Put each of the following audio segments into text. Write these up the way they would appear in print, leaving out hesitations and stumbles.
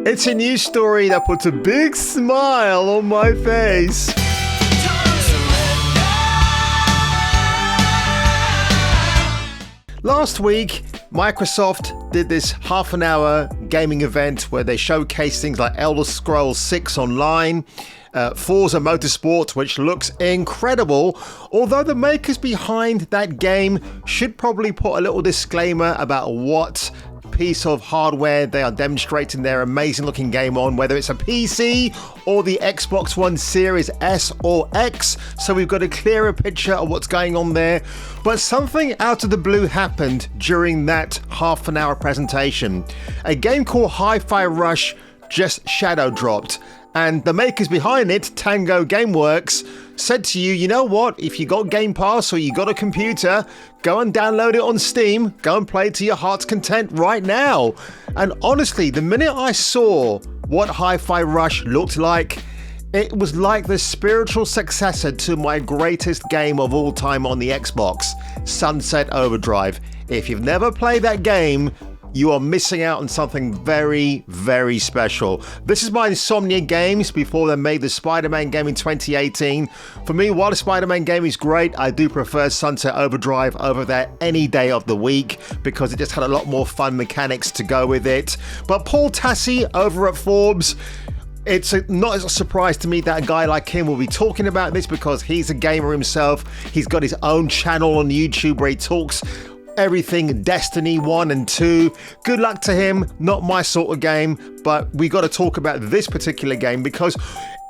It's a news story that puts a big smile on my face. Last week, Microsoft did this half-an-hour gaming event where they showcased things like Elder Scrolls 6 Online, Forza Motorsport, which looks incredible, although the makers behind that game should probably put a little disclaimer about what piece of hardware they are demonstrating their amazing looking game on, whether it's a PC or the Xbox One Series S or X, so we've got a clearer picture of what's going on there. But something out of the blue happened during that half-an-hour presentation. A game called Hi-Fi Rush just shadow dropped, and the makers behind it, Tango Gameworks, said to you, you know what, if you got Game Pass or you got a computer, go and download it on Steam, go and play it to your heart's content right now. And honestly, the minute I saw what Hi-Fi Rush looked like, it was like the spiritual successor to my greatest game of all time on the Xbox, Sunset Overdrive. If you've never played that game, you are missing out on something very, very special. This is my Insomnia games before they made the Spider-Man game in 2018. For me, while the Spider-Man game is great, I do prefer Sunset Overdrive over there any day of the week because it just had a lot more fun mechanics to go with it. But Paul Tassi over at Forbes, it's not a surprise to me that a guy like him will be talking about this because he's a gamer himself. He's got his own channel on YouTube where he talks everything Destiny 1 and 2. Good luck to him, not my sort of game, but we got to talk about this particular game because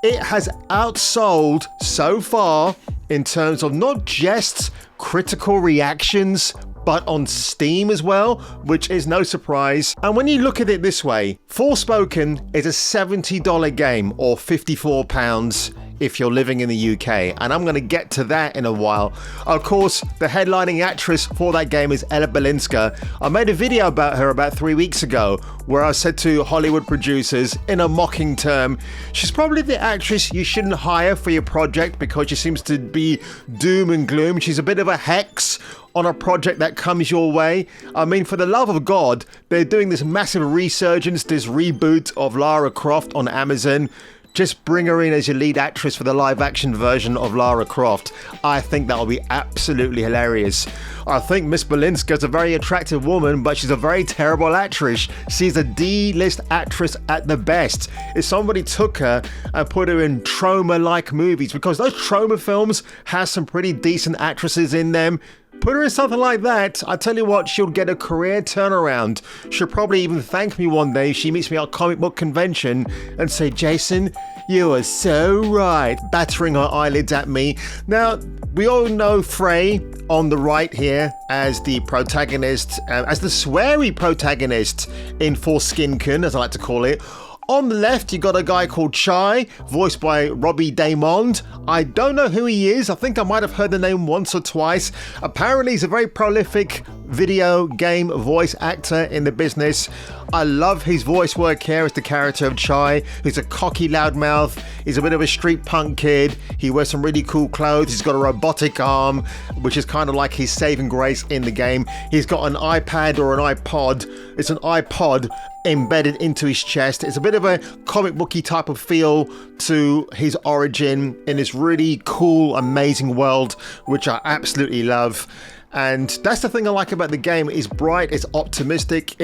it has outsold so far in terms of not just critical reactions, but on Steam as well, which is no surprise. And when you look at it this way, Forspoken is a $70 game or £54 if you're living in the UK, and I'm going to get to that in a while. Of course, the headlining actress for that game is Ella Balinska. I made a video about her about 3 weeks ago where I said to Hollywood producers in a mocking term, she's probably the actress you shouldn't hire for your project because she seems to be doom and gloom. She's a bit of a hex on a project that comes your way. I mean, for the love of God, they're doing this massive resurgence, this reboot of Lara Croft on Amazon. Just bring her in as your lead actress for the live action version of Lara Croft. I think that'll be absolutely hilarious. I think Miss Balinska's a very attractive woman, but she's a very terrible actress. She's a D-list actress at the best. If somebody took her and put her in trauma-like movies, because those trauma films have some pretty decent actresses in them, put her in something like that, I tell you what, she'll get a career turnaround. She'll probably even thank me one day if she meets me at a comic book convention and say, Jason, you are so right, battering her eyelids at me. Now, we all know Frey on the right here as the protagonist, as the sweary protagonist in Forspoken, as I like to call it. On the left, you got a guy called Chai, voiced by Robbie Daymond. I don't know who he is. I think I might have heard the name once or twice. Apparently, he's a very prolific video game voice actor in the business. I love his voice work here as the character of Chai, who's a cocky loudmouth. He's a bit of a street punk kid. He wears some really cool clothes. He's got a robotic arm, which is kind of like his saving grace in the game. He's got an iPad or an iPod. It's an iPod embedded into his chest. It's a bit of a comic booky type of feel to his origin in this really cool, amazing world, which I absolutely love. And that's the thing I like about the game. It's bright, it's optimistic.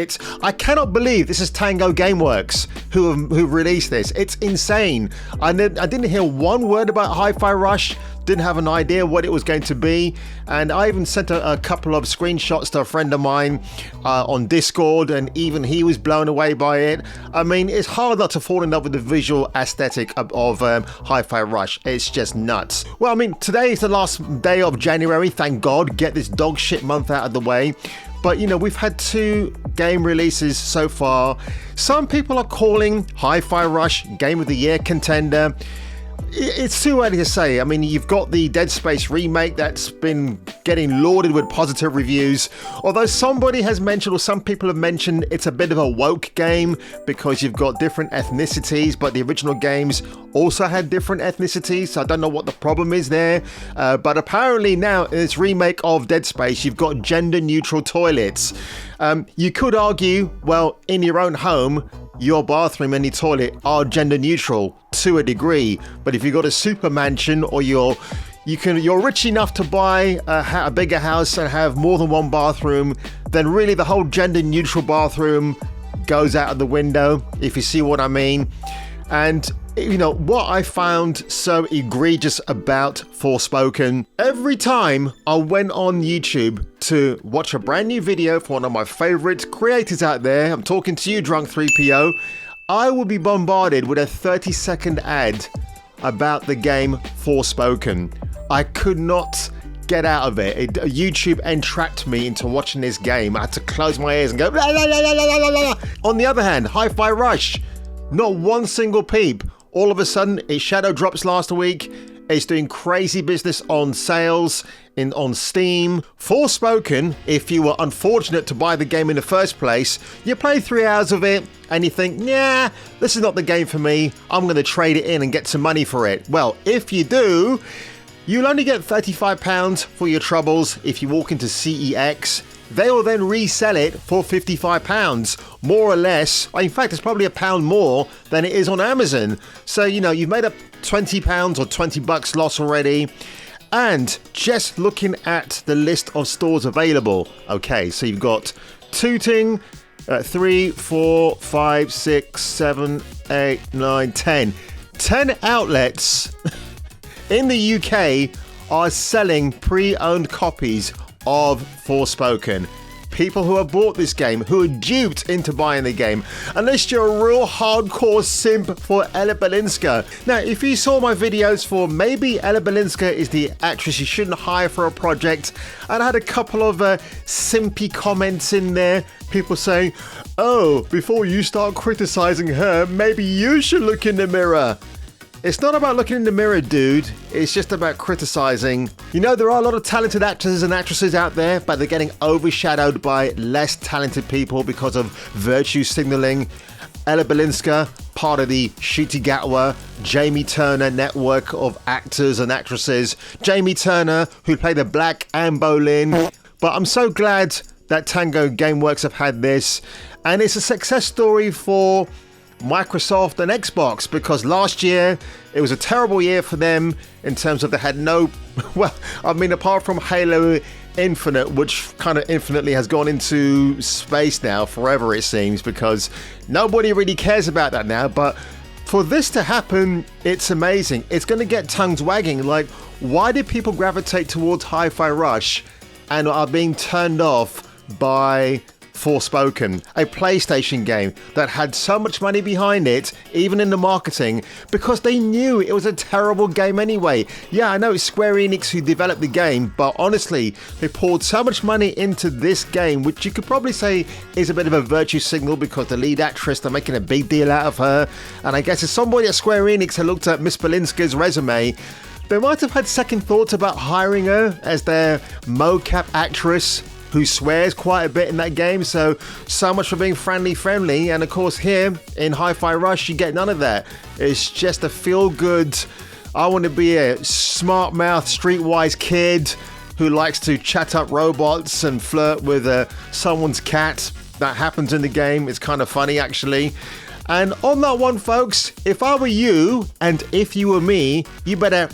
I cannot believe this is Tango Gameworks who released this. It's insane. I didn't hear one word about Hi-Fi Rush. Didn't have an idea what it was going to be, and I even sent a couple of screenshots to a friend of mine on Discord, and even he was blown away by it. I mean, it's hard not to fall in love with the visual aesthetic of Hi-Fi Rush. It's just nuts. Well, I mean, today is the last day of January, thank God, get this dog shit month out of the way. But, you know, we've had 2 game releases so far. Some people are calling Hi-Fi Rush Game of the Year contender. It's too early to say. I mean, you've got the Dead Space remake that's been getting lauded with positive reviews. Although somebody has mentioned, or some people have mentioned, it's a bit of a woke game because you've got different ethnicities, but the original games also had different ethnicities. So I don't know what the problem is there. But apparently now in this remake of Dead Space, you've got gender neutral toilets. You could argue, well, in your own home, your bathroom and your toilet are gender neutral to a degree, but if you've got a super mansion or you're rich enough to buy a bigger house and have more than one bathroom, then really the whole gender neutral bathroom goes out of the window, if you see what I mean. And you know what I found so egregious about Forspoken, every time I went on YouTube to watch a brand new video for one of my favorite creators out there, I'm talking to you, Drunk 3PO, I would be bombarded with a 30-second ad about the game Forspoken. I could not get out of it. YouTube entrapped me into watching this game. I had to close my ears and go blah, blah, blah, blah, blah, blah. On the other hand, Hi-Fi Rush, not one single peep. All of a sudden, it shadow drops last week. It's doing crazy business on sales on Steam. Forspoken, if you were unfortunate to buy the game in the first place, you play 3 hours of it and you think, nah, this is not the game for me. I'm going to trade it in and get some money for it. Well, if you do, you'll only get £35 for your troubles if you walk into CEX. They will then resell it for £55, more or less. In fact, it's probably £1 more than it is on Amazon. So, you know, you've made up £20 or $20 loss already. And just looking at the list of stores available. Okay, so you've got Tooting, 3, 4, 5, 6, 7, 8, 9, 10. 10 outlets in the UK are selling pre-owned copies of Forspoken. People who have bought this game, who are duped into buying the game, unless you're a real hardcore simp for Ella Balinska. Now, if you saw my videos for maybe Ella Balinska is the actress you shouldn't hire for a project, and I had a couple of simpy comments in there, people saying, oh, before you start criticizing her, maybe you should look in the mirror. It's not about looking in the mirror, dude. It's just about criticizing. You know, there are a lot of talented actors and actresses out there, but they're getting overshadowed by less talented people because of virtue signaling. Ella Balinska, part of the Shooty Gatwa, Jamie Turner network of actors and actresses. Jamie Turner, who played the Black Anne Boleyn. But I'm so glad that Tango Gameworks have had this. And it's a success story for Microsoft and Xbox, because last year it was a terrible year for them in terms of they had no, well, I mean, apart from Halo Infinite, which kind of infinitely has gone into space now forever, it seems, because nobody really cares about that now. But for this to happen, it's amazing. It's going to get tongues wagging. Like, why did people gravitate towards Hi-Fi Rush and are being turned off by Forspoken, a PlayStation game that had so much money behind it, even in the marketing, because they knew it was a terrible game anyway. Yeah, I know it's Square Enix who developed the game, but honestly, they poured so much money into this game, which you could probably say is a bit of a virtue signal because the lead actress, they're making a big deal out of her. And I guess if somebody at Square Enix had looked at Miss Balinska's resume, they might have had second thoughts about hiring her as their mocap actress, who swears quite a bit in that game. So much for being friendly. And of course here in Hi-Fi Rush, you get none of that. It's just a feel-good, I want to be a smart-mouth, streetwise kid who likes to chat up robots and flirt with someone's cat. That happens in the game. It's kind of funny, actually. And on that one, folks, if I were you and if you were me, you better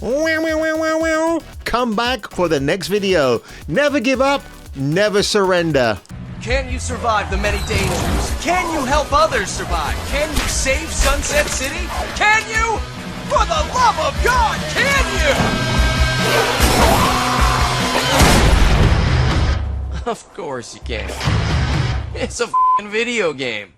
come back for the next video. Never give up. Never surrender. Can you survive the many dangers? Can you help others survive? Can you save Sunset City? Can you? For the love of God, can you? Of course you can. It's a f***ing video game.